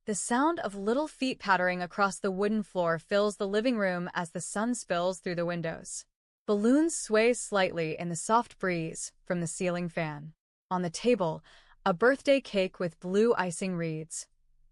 The sound of little feet pattering across the wooden floor fills the living room as the sun spills through the windows. Balloons sway slightly in the soft breeze from the ceiling fan. On the table, a birthday cake with blue icing reads,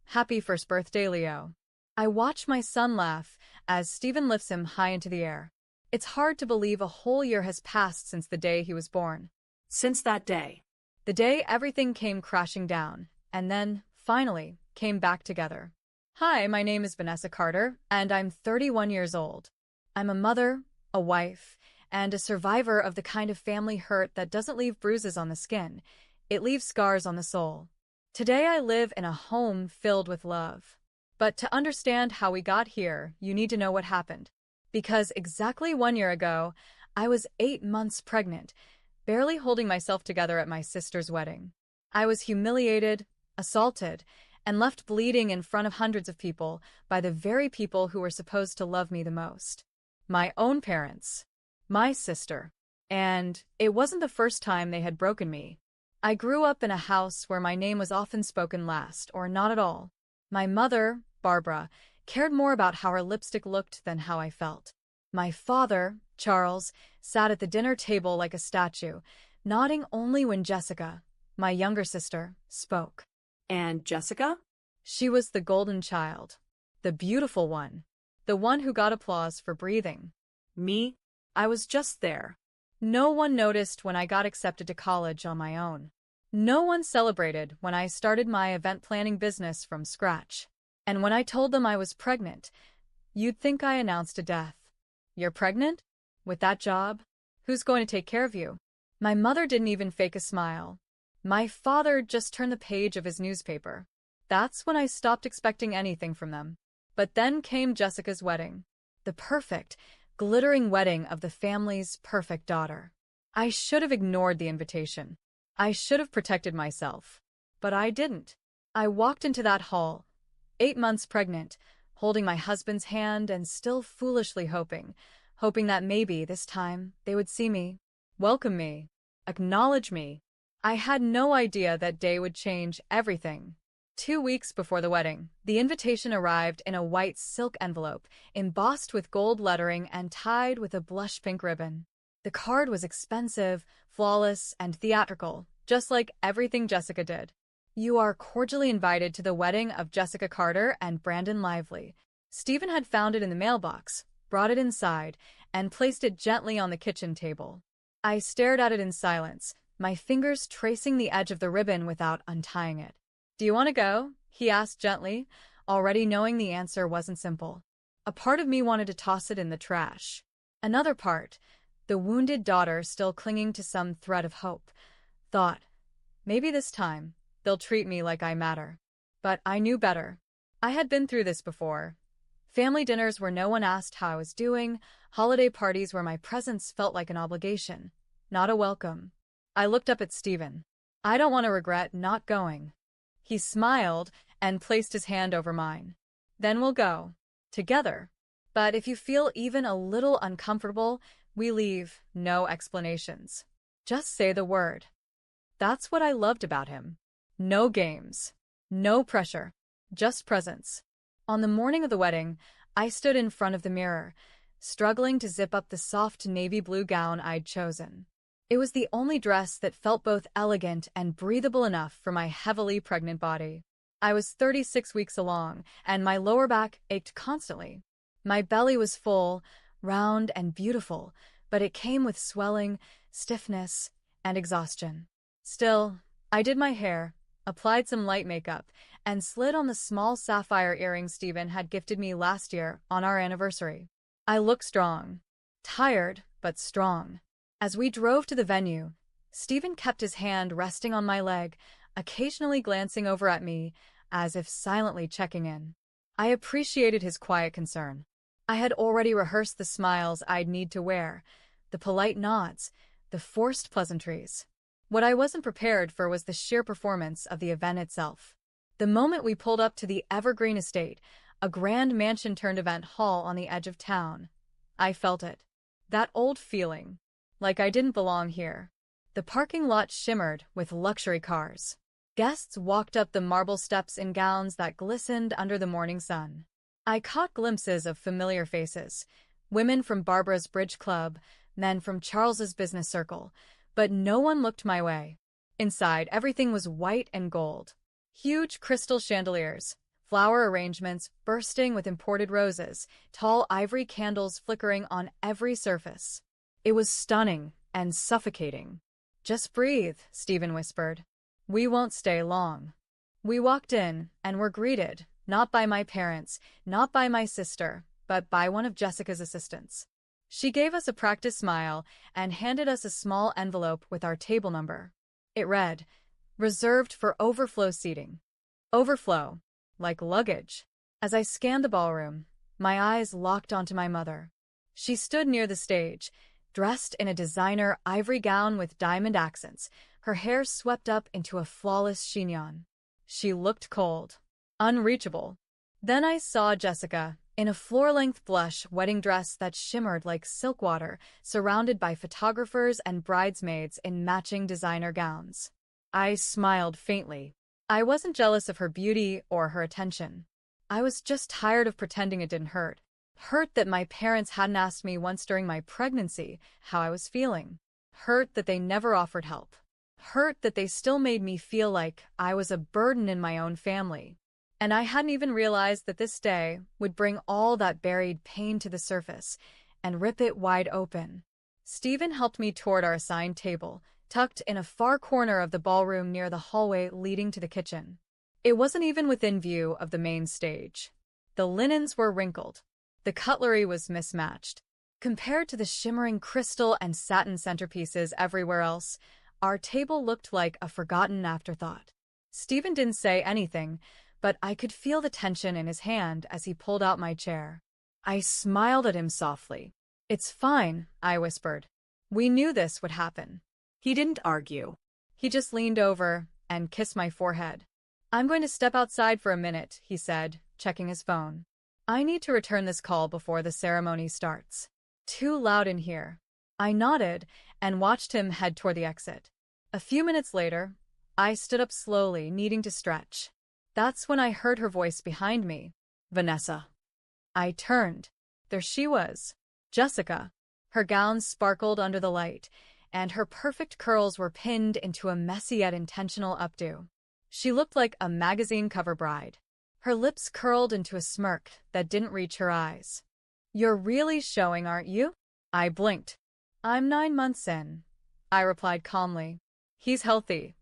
"Happy first birthday, Leo." I watch my son laugh as Stephen lifts him high into the air. It's hard to believe a whole year has passed since the day he was born. Since that day. The day everything came crashing down, and then, finally, came back together. Hi, my name is Vanessa Carter, and I'm 31 years old. I'm a mother, a wife, and a survivor of the kind of family hurt that doesn't leave bruises on the skin. It leaves scars on the soul. Today I live in a home filled with love. But to understand how we got here, you need to know what happened. Because exactly 1 year ago, I was 8 months pregnant, barely holding myself together at my sister's wedding. I was humiliated, assaulted, and left bleeding in front of hundreds of people by the very people who were supposed to love me the most. My own parents. My sister. And it wasn't the first time they had broken me. I grew up in a house where my name was often spoken last, or not at all. My mother, Barbara, cared more about how her lipstick looked than how I felt. My father, Charles, sat at the dinner table like a statue, nodding only when Jessica, my younger sister, spoke. And Jessica? She was the golden child. The beautiful one. The one who got applause for breathing. Me? I was just there. No one noticed when I got accepted to college on my own. No one celebrated when I started my event planning business from scratch. And when I told them I was pregnant, you'd think I announced a death. You're pregnant? With that job? Who's going to take care of you? My mother didn't even fake a smile. My father just turned the page of his newspaper. That's when I stopped expecting anything from them. But then came Jessica's wedding. The perfect, glittering wedding of the family's perfect daughter. I should have ignored the invitation. I should have protected myself. But I didn't. I walked into that hall, 8 months pregnant, holding my husband's hand and still foolishly hoping that maybe this time they would see me, welcome me, acknowledge me. I had no idea that day would change everything. 2 weeks before the wedding, the invitation arrived in a white silk envelope, embossed with gold lettering and tied with a blush pink ribbon. The card was expensive, flawless, and theatrical, just like everything Jessica did. You are cordially invited to the wedding of Jessica Carter and Brandon Lively. Stephen had found it in the mailbox, brought it inside, and placed it gently on the kitchen table. I stared at it in silence, my fingers tracing the edge of the ribbon without untying it. "Do you want to go?" he asked gently, already knowing the answer wasn't simple. A part of me wanted to toss it in the trash. Another part, the wounded daughter still clinging to some thread of hope, thought, maybe this time, they'll treat me like I matter. But I knew better. I had been through this before. Family dinners where no one asked how I was doing, holiday parties where my presence felt like an obligation, not a welcome. I looked up at Stephen. "I don't want to regret not going." He smiled and placed his hand over mine. "Then we'll go. Together. But if you feel even a little uncomfortable, we leave, no explanations. Just say the word." That's what I loved about him. No games. No pressure. Just presence. On the morning of the wedding, I stood in front of the mirror, struggling to zip up the soft navy blue gown I'd chosen. It was the only dress that felt both elegant and breathable enough for my heavily pregnant body. I was 36 weeks along, and my lower back ached constantly. My belly was full, round and beautiful, but it came with swelling, stiffness, and exhaustion. Still, I did my hair, applied some light makeup, and slid on the small sapphire earrings Stephen had gifted me last year on our anniversary. I looked strong. Tired, but strong. As we drove to the venue, Stephen kept his hand resting on my leg, occasionally glancing over at me, as if silently checking in. I appreciated his quiet concern. I had already rehearsed the smiles I'd need to wear, the polite nods, the forced pleasantries. What I wasn't prepared for was the sheer performance of the event itself. The moment we pulled up to the Evergreen Estate, a grand mansion-turned-event hall on the edge of town, I felt it. That old feeling. Like I didn't belong here. The parking lot shimmered with luxury cars. Guests walked up the marble steps in gowns that glistened under the morning sun. I caught glimpses of familiar faces, women from Barbara's bridge club, men from Charles's business circle, but no one looked my way. Inside, everything was white and gold. Huge crystal chandeliers, flower arrangements bursting with imported roses, tall ivory candles flickering on every surface. It was stunning and suffocating. "Just breathe," Stephen whispered. "We won't stay long." We walked in and were greeted, not by my parents, not by my sister, but by one of Jessica's assistants. She gave us a practiced smile and handed us a small envelope with our table number. It read, "Reserved for overflow seating." Overflow, like luggage. As I scanned the ballroom, my eyes locked onto my mother. She stood near the stage, dressed in a designer ivory gown with diamond accents, her hair swept up into a flawless chignon. She looked cold, unreachable. Then I saw Jessica, in a floor-length blush wedding dress that shimmered like silk water, surrounded by photographers and bridesmaids in matching designer gowns. I smiled faintly. I wasn't jealous of her beauty or her attention. I was just tired of pretending it didn't hurt. Hurt that my parents hadn't asked me once during my pregnancy how I was feeling. Hurt that they never offered help. Hurt that they still made me feel like I was a burden in my own family. And I hadn't even realized that this day would bring all that buried pain to the surface and rip it wide open. Stephen helped me toward our assigned table, tucked in a far corner of the ballroom near the hallway leading to the kitchen. It wasn't even within view of the main stage. The linens were wrinkled. The cutlery was mismatched. Compared to the shimmering crystal and satin centerpieces everywhere else, our table looked like a forgotten afterthought. Stephen didn't say anything, but I could feel the tension in his hand as he pulled out my chair. I smiled at him softly. "It's fine," I whispered. "We knew this would happen." He didn't argue. He just leaned over and kissed my forehead. "I'm going to step outside for a minute," he said, checking his phone. "I need to return this call before the ceremony starts. Too loud in here." I nodded and watched him head toward the exit. A few minutes later, I stood up slowly, needing to stretch. That's when I heard her voice behind me. "Vanessa." I turned. There she was, Jessica. Her gown sparkled under the light, and her perfect curls were pinned into a messy yet intentional updo. She looked like a magazine cover bride. Her lips curled into a smirk that didn't reach her eyes. "You're really showing, aren't you?" I blinked. "I'm 9 months in," I replied calmly. "He's healthy."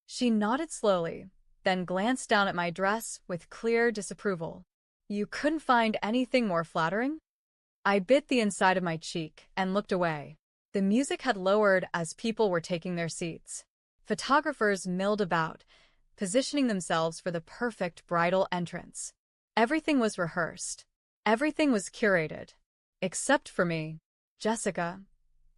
She nodded slowly, then glanced down at my dress with clear disapproval. "You couldn't find anything more flattering?" I bit the inside of my cheek and looked away. The music had lowered as people were taking their seats. Photographers milled about, positioning themselves for the perfect bridal entrance. Everything was rehearsed. Everything was curated. Except for me. "Jessica,"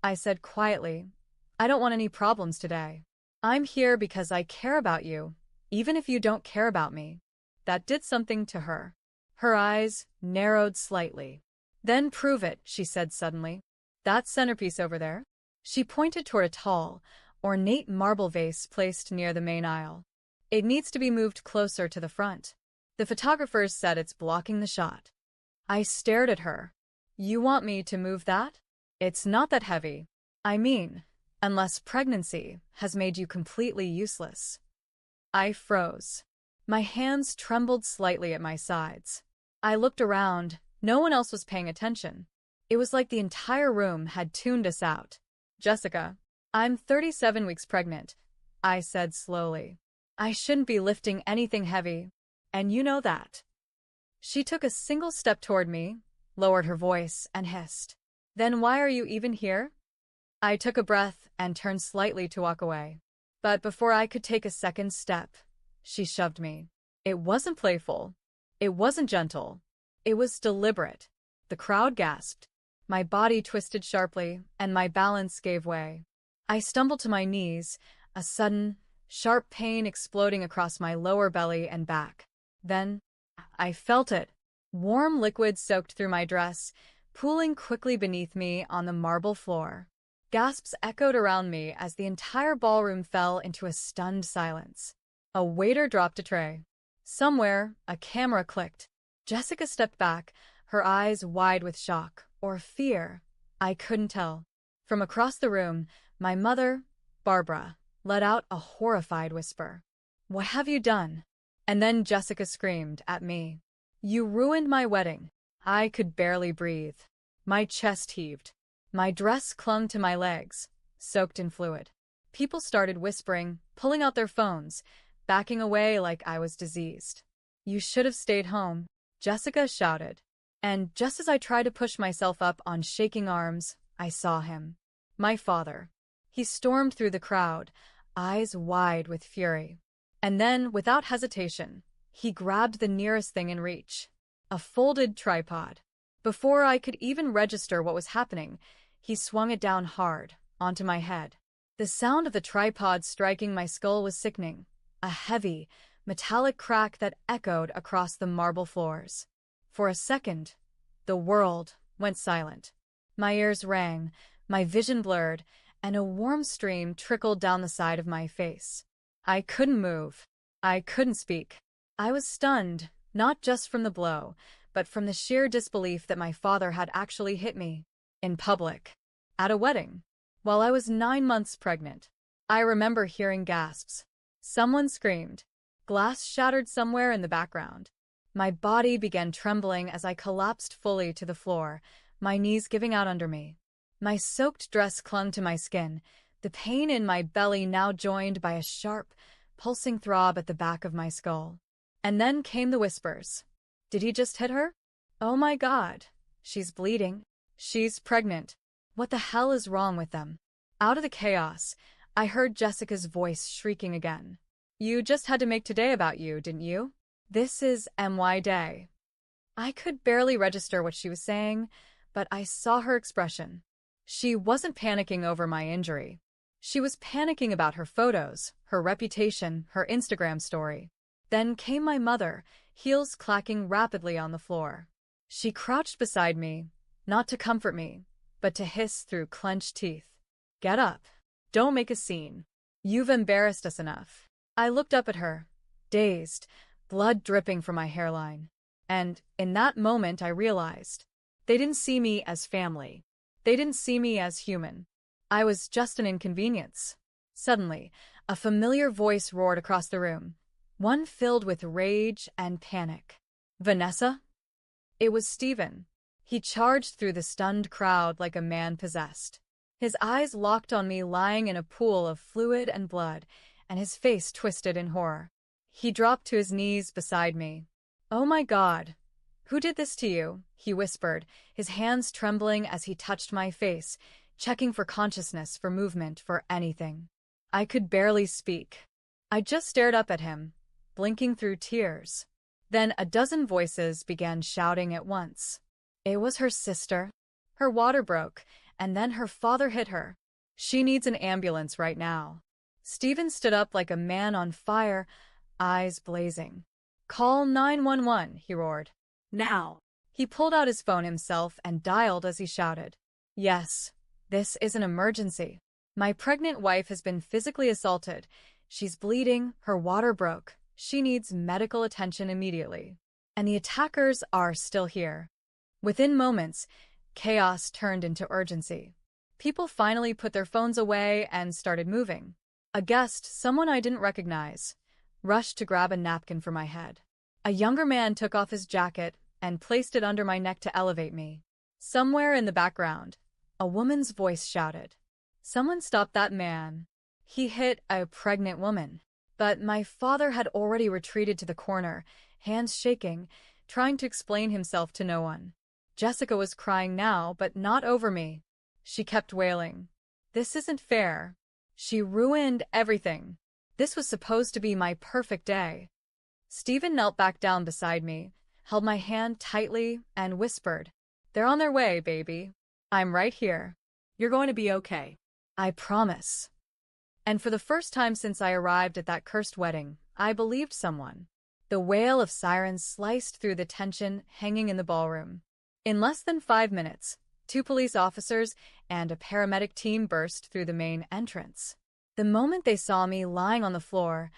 I said quietly, "I don't want any problems today. I'm here because I care about you, even if you don't care about me." That did something to her. Her eyes narrowed slightly. "Then prove it," she said suddenly. "That centerpiece over there?" She pointed toward a tall, ornate marble vase placed near the main aisle. "It needs to be moved closer to the front. The photographers said it's blocking the shot." I stared at her. "You want me to move that? It's not that heavy. I mean, unless pregnancy has made you completely useless." I froze. My hands trembled slightly at my sides. I looked around. No one else was paying attention. It was like the entire room had tuned us out. "Jessica, I'm 37 weeks pregnant," I said slowly. "I shouldn't be lifting anything heavy, and you know that." She took a single step toward me, lowered her voice, and hissed, "Then why are you even here?" I took a breath and turned slightly to walk away. But before I could take a second step, she shoved me. It wasn't playful. It wasn't gentle. It was deliberate. The crowd gasped. My body twisted sharply, and my balance gave way. I stumbled to my knees, a sudden, sharp pain exploding across my lower belly and back. Then, I felt it. Warm liquid soaked through my dress, pooling quickly beneath me on the marble floor. Gasps echoed around me as the entire ballroom fell into a stunned silence. A waiter dropped a tray. Somewhere, a camera clicked. Jessica stepped back, her eyes wide with shock or fear. I couldn't tell. From across the room, my mother, Barbara, let out a horrified whisper. "What have you done?" And then Jessica screamed at me. "You ruined my wedding." I could barely breathe. My chest heaved. My dress clung to my legs, soaked in fluid. People started whispering, pulling out their phones, backing away like I was diseased. "You should have stayed home," Jessica shouted. And just as I tried to push myself up on shaking arms, I saw him. My father. He stormed through the crowd, eyes wide with fury. And then, without hesitation, he grabbed the nearest thing in reach. A folded tripod. Before I could even register what was happening, he swung it down hard, onto my head. The sound of the tripod striking my skull was sickening, a heavy, metallic crack that echoed across the marble floors. For a second, the world went silent. My ears rang, my vision blurred, and a warm stream trickled down the side of my face. I couldn't move. I couldn't speak. I was stunned, not just from the blow, but from the sheer disbelief that my father had actually hit me. In public. At a wedding. While I was 9 months pregnant. I remember hearing gasps. Someone screamed. Glass shattered somewhere in the background. My body began trembling as I collapsed fully to the floor, my knees giving out under me. My soaked dress clung to my skin, the pain in my belly now joined by a sharp, pulsing throb at the back of my skull. And then came the whispers. Did he just hit her? Oh my God. She's bleeding. She's pregnant. What the hell is wrong with them? Out of the chaos, I heard Jessica's voice shrieking again. You just had to make today about you, didn't you? This is MY Day. I could barely register what she was saying, but I saw her expression. She wasn't panicking over my injury. She was panicking about her photos, her reputation, her Instagram story. Then came my mother, heels clacking rapidly on the floor. She crouched beside me, not to comfort me, but to hiss through clenched teeth. Get up. Don't make a scene. You've embarrassed us enough. I looked up at her, dazed, blood dripping from my hairline. And in that moment I realized, they didn't see me as family. They didn't see me as human. I was just an inconvenience. Suddenly, a familiar voice roared across the room, one filled with rage and panic. Vanessa? It was Stephen. He charged through the stunned crowd like a man possessed. His eyes locked on me lying in a pool of fluid and blood, and his face twisted in horror. He dropped to his knees beside me. Oh my God. Who did this to you? He whispered, his hands trembling as he touched my face, checking for consciousness, for movement, for anything. I could barely speak. I just stared up at him, blinking through tears. Then a dozen voices began shouting at once. It was her sister. Her water broke, and then her father hit her. She needs an ambulance right now. Stephen stood up like a man on fire, eyes blazing. Call 911, he roared. Now. He pulled out his phone himself and dialed as he shouted. Yes, this is an emergency. My pregnant wife has been physically assaulted. She's bleeding, her water broke. She needs medical attention immediately. And the attackers are still here. Within moments, chaos turned into urgency. People finally put their phones away and started moving. A guest, someone I didn't recognize, rushed to grab a napkin for my head. A younger man took off his jacket and placed it under my neck to elevate me. Somewhere in the background, a woman's voice shouted, "Someone stop that man. He hit a pregnant woman." But my father had already retreated to the corner, hands shaking, trying to explain himself to no one. Jessica was crying now, but not over me. She kept wailing. This isn't fair. She ruined everything. This was supposed to be my perfect day. Stephen knelt back down beside me, held my hand tightly, and whispered, "They're on their way, baby. I'm right here. You're going to be okay. I promise." And for the first time since I arrived at that cursed wedding, I believed someone. The wail of sirens sliced through the tension hanging in the ballroom. In less than 5 minutes, 2 police officers and a paramedic team burst through the main entrance. The moment they saw me lying on the floor,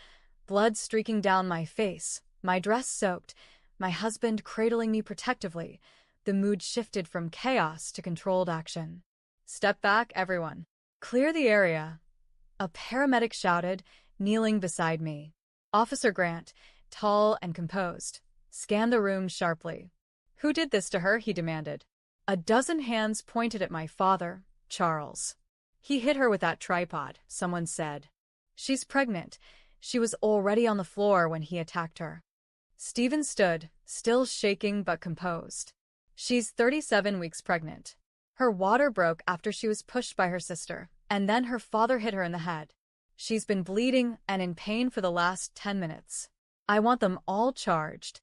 blood streaking down my face, my dress soaked, my husband cradling me protectively. The mood shifted from chaos to controlled action. "Step back, everyone. Clear the area," a paramedic shouted, kneeling beside me. Officer Grant, tall and composed, scanned the room sharply. "Who did this to her?" he demanded. A dozen hands pointed at my father, Charles. "He hit her with that tripod," someone said. "She's pregnant." She was already on the floor when he attacked her. Stephen stood, still shaking but composed. "She's 37 weeks pregnant. Her water broke after she was pushed by her sister, and then her father hit her in the head. She's been bleeding and in pain for the last 10 minutes. I want them all charged."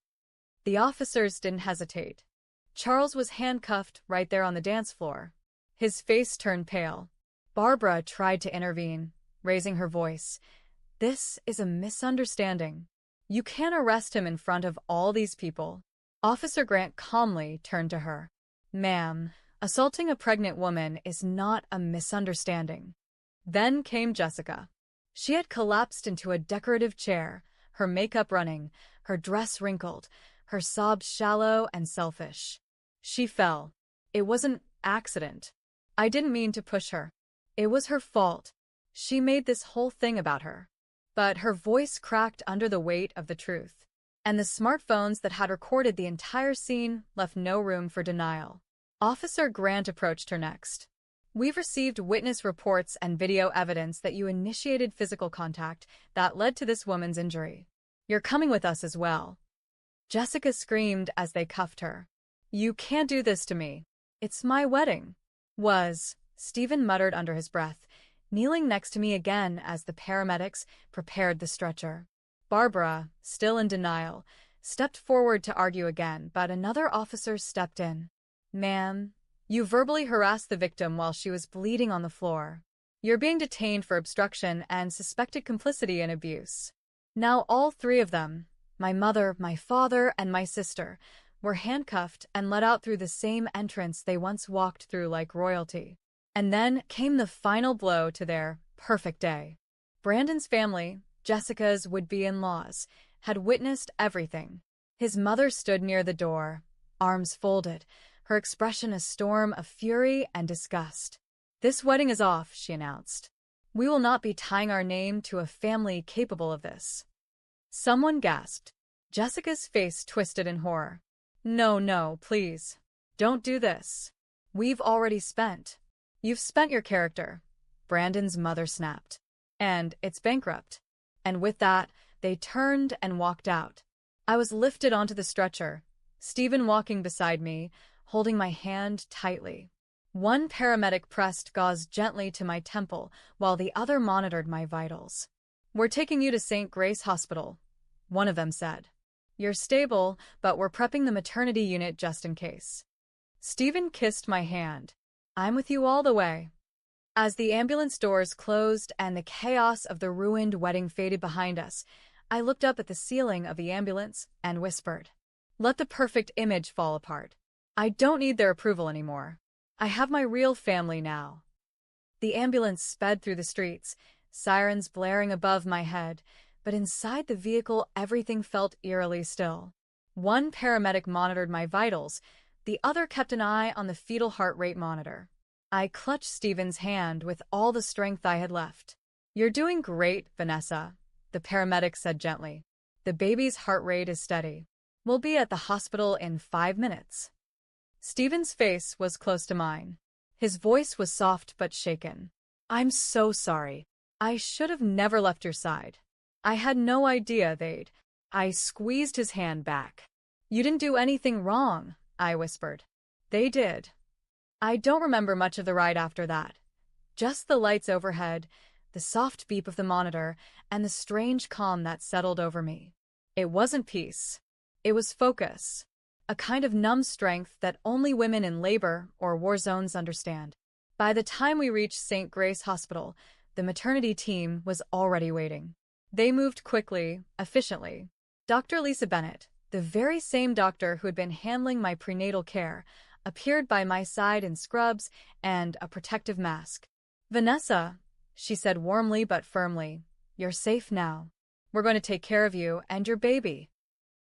The officers didn't hesitate. Charles was handcuffed right there on the dance floor. His face turned pale. Barbara tried to intervene, raising her voice. "This is a misunderstanding. You can't arrest him in front of all these people." Officer Grant calmly turned to her. "Ma'am, assaulting a pregnant woman is not a misunderstanding." Then came Jessica. She had collapsed into a decorative chair, her makeup running, her dress wrinkled, her sobs shallow and selfish. She fell. "It was an accident. I didn't mean to push her. It was her fault. She made this whole thing about her." But her voice cracked under the weight of the truth, and the smartphones that had recorded the entire scene left no room for denial. Officer Grant approached her next. "We've received witness reports and video evidence that you initiated physical contact that led to this woman's injury. You're coming with us as well." Jessica screamed as they cuffed her. "You can't do this to me. It's my wedding." Stephen muttered under his breath, kneeling next to me again as the paramedics prepared the stretcher. Barbara, still in denial, stepped forward to argue again, but another officer stepped in. "Ma'am, you verbally harassed the victim while she was bleeding on the floor. You're being detained for obstruction and suspected complicity in abuse." Now all three of them, my mother, my father, and my sister, were handcuffed and let out through the same entrance they once walked through like royalty. And then came the final blow to their perfect day. Brandon's family, Jessica's would-be-in-laws, had witnessed everything. His mother stood near the door, arms folded, her expression a storm of fury and disgust. "This wedding is off," she announced. "We will not be tying our name to a family capable of this." Someone gasped. Jessica's face twisted in horror. No, please. Don't do this. We've already spent." "You've spent your character," Brandon's mother snapped. "And it's bankrupt." And with that, they turned and walked out. I was lifted onto the stretcher, Stephen walking beside me, holding my hand tightly. One paramedic pressed gauze gently to my temple while the other monitored my vitals. "We're taking you to St. Grace Hospital," one of them said. "You're stable, but we're prepping the maternity unit just in case." Stephen kissed my hand. "I'm with you all the way." As the ambulance doors closed and the chaos of the ruined wedding faded behind us, I looked up at the ceiling of the ambulance and whispered, "Let the perfect image fall apart. I don't need their approval anymore. I have my real family now." The ambulance sped through the streets, sirens blaring above my head, but inside the vehicle everything felt eerily still. One paramedic monitored my vitals, the other kept an eye on the fetal heart rate monitor. I clutched Stephen's hand with all the strength I had left. "You're doing great, Vanessa," the paramedic said gently. "The baby's heart rate is steady. We'll be at the hospital in 5 minutes." Stephen's face was close to mine. His voice was soft but shaken. "I'm so sorry. I should have never left your side. I had no idea they'd—" I squeezed his hand back. "You didn't do anything wrong," I whispered. "They did." I don't remember much of the ride after that. Just the lights overhead, the soft beep of the monitor, and the strange calm that settled over me. It wasn't peace. It was focus. A kind of numb strength that only women in labor or war zones understand. By the time we reached St. Grace Hospital, the maternity team was already waiting. They moved quickly, efficiently. Dr. Lisa Bennett, the very same doctor who had been handling my prenatal care, appeared by my side in scrubs and a protective mask. "Vanessa," she said warmly but firmly, "you're safe now." We're going to take care of you and your baby.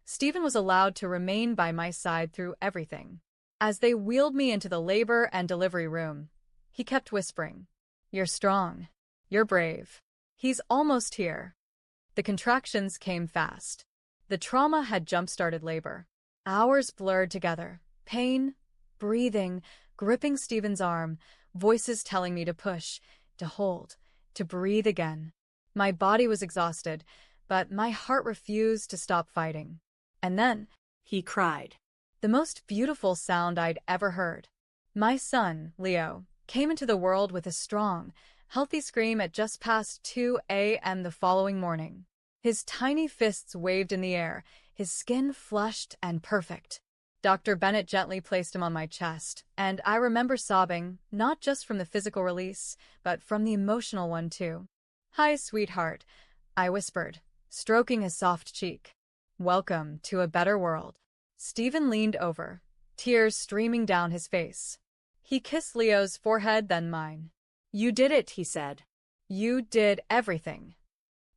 Stephen was allowed to remain by my side through everything. As they wheeled me into the labor and delivery room, he kept whispering, "You're strong. You're brave. He's almost here." The contractions came fast. The trauma had jump-started labor. Hours blurred together. Pain, breathing, gripping Stephen's arm, voices telling me to push, to hold, to breathe again. My body was exhausted, but my heart refused to stop fighting. And then, he cried. the most beautiful sound I'd ever heard. My son, Leo, came into the world with a strong, healthy scream at just past 2 a.m. the following morning. His tiny fists waved in the air, his skin flushed and perfect. Dr. Bennett gently placed him on my chest, and I remember sobbing, not just from the physical release, but from the emotional one too. "Hi, sweetheart," I whispered, stroking his soft cheek. "Welcome to a better world." Stephen leaned over, tears streaming down his face. He kissed Leo's forehead, then mine. "You did it," he said. "You did everything."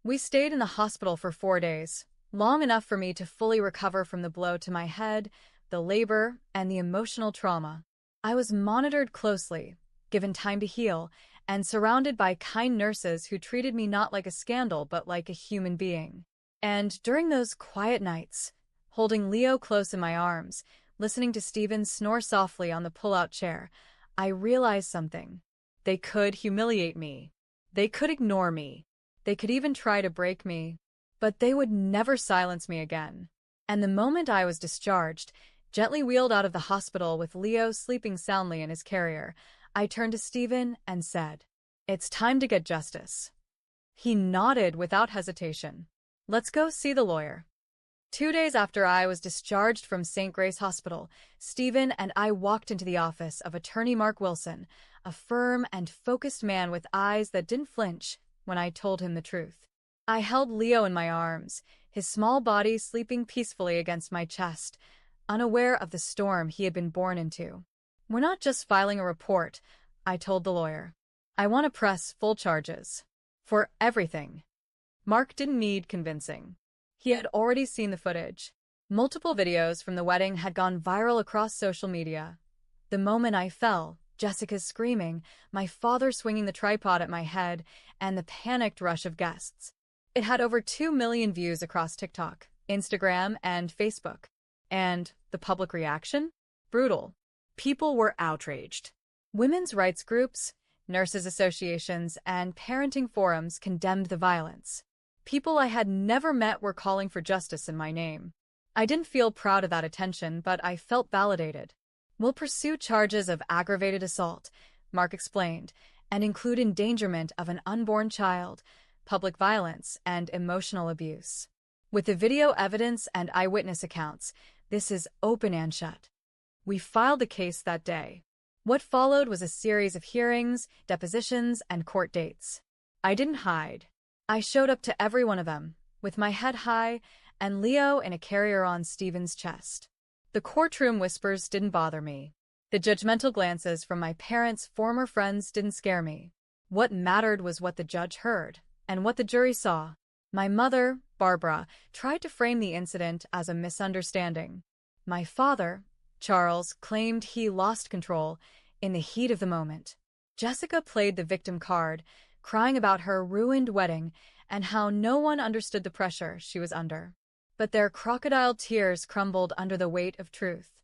We stayed in the hospital for 4 days, long enough for me to fully recover from the blow to my head, the labor, and the emotional trauma. I was monitored closely, given time to heal, and surrounded by kind nurses who treated me not like a scandal but like a human being. And during those quiet nights, holding Leo close in my arms, listening to Stephen snore softly on the pull-out chair, I realized something. They could humiliate me. They could ignore me. They could even try to break me. But they would never silence me again. And the moment I was discharged, gently wheeled out of the hospital with Leo sleeping soundly in his carrier, I turned to Stephen and said, "It's time to get justice." He nodded without hesitation. "Let's go see the lawyer." 2 days after I was discharged from St. Grace Hospital, Stephen and I walked into the office of Attorney Mark Wilson, a firm and focused man with eyes that didn't flinch when I told him the truth. I held Leo in my arms, his small body sleeping peacefully against my chest, unaware of the storm he had been born into. "We're not just filing a report," I told the lawyer. "I want to press full charges. For everything." Mark didn't need convincing. He had already seen the footage. Multiple videos from the wedding had gone viral across social media. The moment I fell, Jessica's screaming, my father swinging the tripod at my head, and the panicked rush of guests. It had over 2 million views across TikTok, Instagram, and Facebook. And the public reaction? Brutal. People were outraged. Women's rights groups, nurses' associations, and parenting forums condemned the violence. People I had never met were calling for justice in my name. I didn't feel proud of that attention, but I felt validated. "We'll pursue charges of aggravated assault," Mark explained, "and include endangerment of an unborn child, public violence, and emotional abuse. With the video evidence and eyewitness accounts, this is open and shut." We filed the case that day. What followed was a series of hearings, depositions, and court dates. I didn't hide. I showed up to every one of them, with my head high and Leo in a carrier on Stephen's chest. The courtroom whispers didn't bother me. The judgmental glances from my parents' former friends didn't scare me. What mattered was what the judge heard, and what the jury saw. My mother, Barbara, tried to frame the incident as a misunderstanding. My father, Charles, claimed he lost control in the heat of the moment. Jessica played the victim card, crying about her ruined wedding and how no one understood the pressure she was under. But their crocodile tears crumbled under the weight of truth.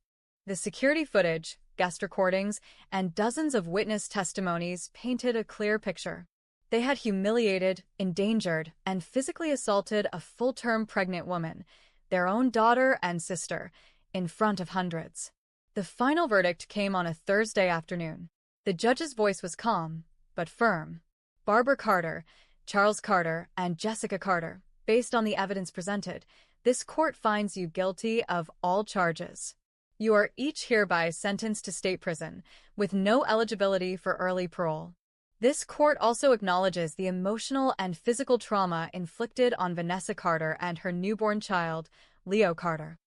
The security footage, guest recordings, and dozens of witness testimonies painted a clear picture. They had humiliated, endangered, and physically assaulted a full-term pregnant woman, their own daughter and sister, in front of hundreds. The final verdict came on a Thursday afternoon. The judge's voice was calm, but firm. "Barbara Carter, Charles Carter, and Jessica Carter, based on the evidence presented, this court finds you guilty of all charges. You are each hereby sentenced to state prison, with no eligibility for early parole." This court also acknowledges the emotional and physical trauma inflicted on Vanessa Carter and her newborn child, Leo Carter.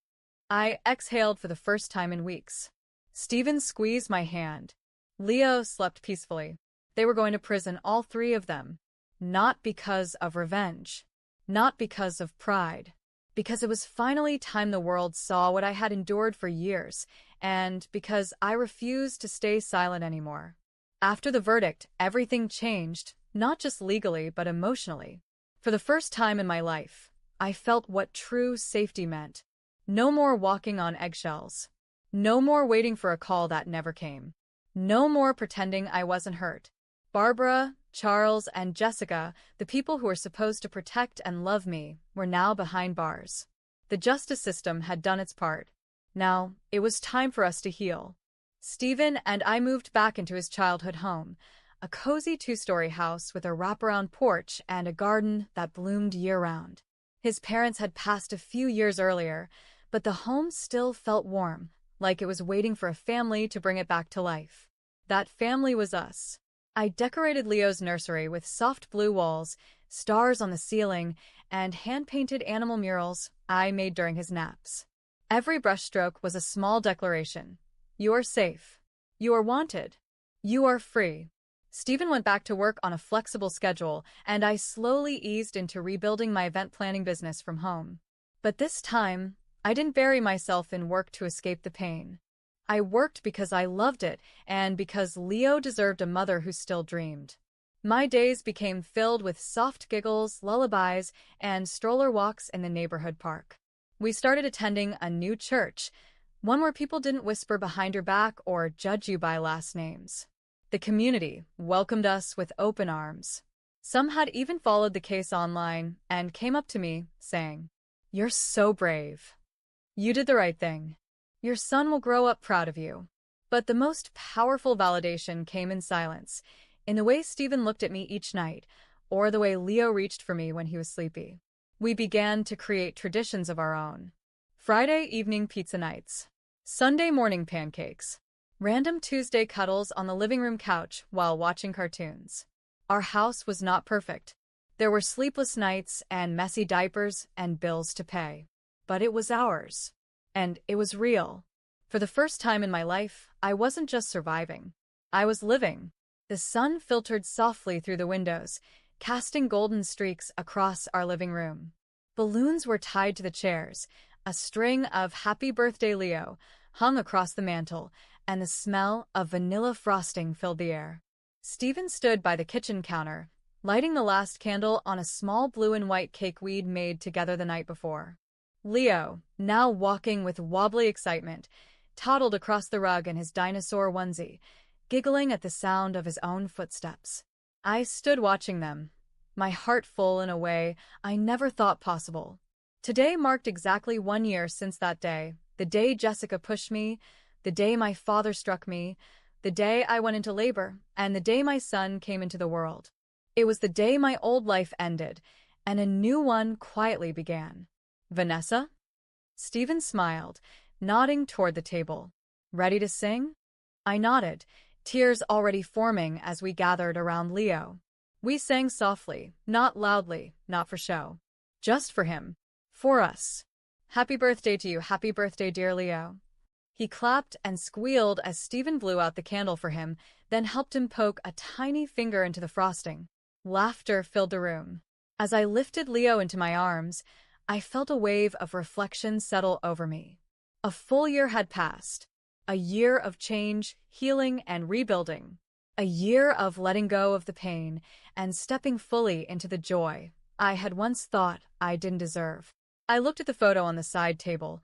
I exhaled for the first time in weeks. Stephen squeezed my hand. Leo slept peacefully. They were going to prison, all 3 of them. Not because of revenge. Not because of pride, because it was finally time the world saw what I had endured for years, and because I refused to stay silent anymore. After the verdict, everything changed, not just legally, but emotionally. For the first time in my life, I felt what true safety meant. No more walking on eggshells. No more waiting for a call that never came. No more pretending I wasn't hurt. Barbara, Charles, and Jessica, the people who were supposed to protect and love me, were now behind bars. The justice system had done its part. Now, it was time for us to heal. Stephen and I moved back into his childhood home, a cozy two-story house with a wraparound porch and a garden that bloomed year-round. His parents had passed a few years earlier, but the home still felt warm, like it was waiting for a family to bring it back to life. That family was us. I decorated Leo's nursery with soft blue walls, stars on the ceiling, and hand-painted animal murals I made during his naps. Every brushstroke was a small declaration. You are safe. You are wanted. You are free. Stephen went back to work on a flexible schedule, and I slowly eased into rebuilding my event planning business from home. But this time, I didn't bury myself in work to escape the pain. I worked because I loved it, and because Leo deserved a mother who still dreamed. My days became filled with soft giggles, lullabies, and stroller walks in the neighborhood park. We started attending a new church, one where people didn't whisper behind your back or judge you by last names. The community welcomed us with open arms. Some had even followed the case online and came up to me, saying, "You're so brave. You did the right thing. Your son will grow up proud of you." But the most powerful validation came in silence, in the way Stephen looked at me each night, or the way Leo reached for me when he was sleepy. We began to create traditions of our own. Friday evening pizza nights. Sunday morning pancakes. Random Tuesday cuddles on the living room couch while watching cartoons. Our house was not perfect. There were sleepless nights and messy diapers and bills to pay. But it was ours. And it was real. For the first time in my life, I wasn't just surviving. I was living. The sun filtered softly through the windows, casting golden streaks across our living room. Balloons were tied to the chairs. A string of "Happy Birthday, Leo" hung across the mantel, and the smell of vanilla frosting filled the air. Stephen stood by the kitchen counter, lighting the last candle on a small blue and white cake we'd made together the night before. Leo, now walking with wobbly excitement, toddled across the rug in his dinosaur onesie, giggling at the sound of his own footsteps. I stood watching them, my heart full in a way I never thought possible. Today marked exactly 1 year since that day, the day Jessica pushed me, the day my father struck me, the day I went into labor, and the day my son came into the world. It was the day my old life ended, and a new one quietly began. "Vanessa?" Stephen smiled, nodding toward the table. "Ready to sing?" I nodded, tears already forming as we gathered around Leo. We sang softly, not loudly, not for show. Just for him. For us. "Happy birthday to you, happy birthday, dear Leo." He clapped and squealed as Stephen blew out the candle for him, then helped him poke a tiny finger into the frosting. Laughter filled the room. As I lifted Leo into my arms, I felt a wave of reflection settle over me. A full year had passed. A year of change, healing, and rebuilding. A year of letting go of the pain and stepping fully into the joy I had once thought I didn't deserve. I looked at the photo on the side table,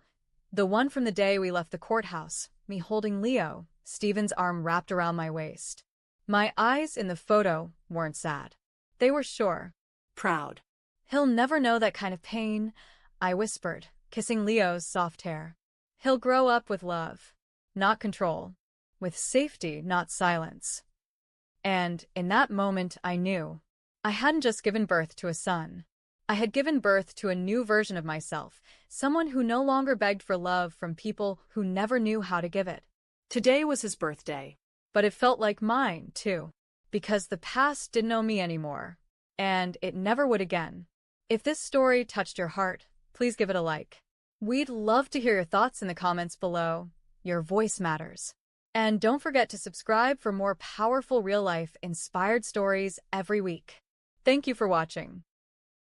the one from the day we left the courthouse, me holding Leo, Stephen's arm wrapped around my waist. My eyes in the photo weren't sad. They were sure. Proud. "He'll never know that kind of pain," I whispered, kissing Leo's soft hair. "He'll grow up with love, not control, with safety, not silence." And in that moment I knew. I hadn't just given birth to a son. I had given birth to a new version of myself, someone who no longer begged for love from people who never knew how to give it. Today was his birthday. But it felt like mine, too, because the past didn't know me anymore, and it never would again. If this story touched your heart, please give it a like. We'd love to hear your thoughts in the comments below. Your voice matters. And don't forget to subscribe for more powerful real-life inspired stories every week. Thank you for watching.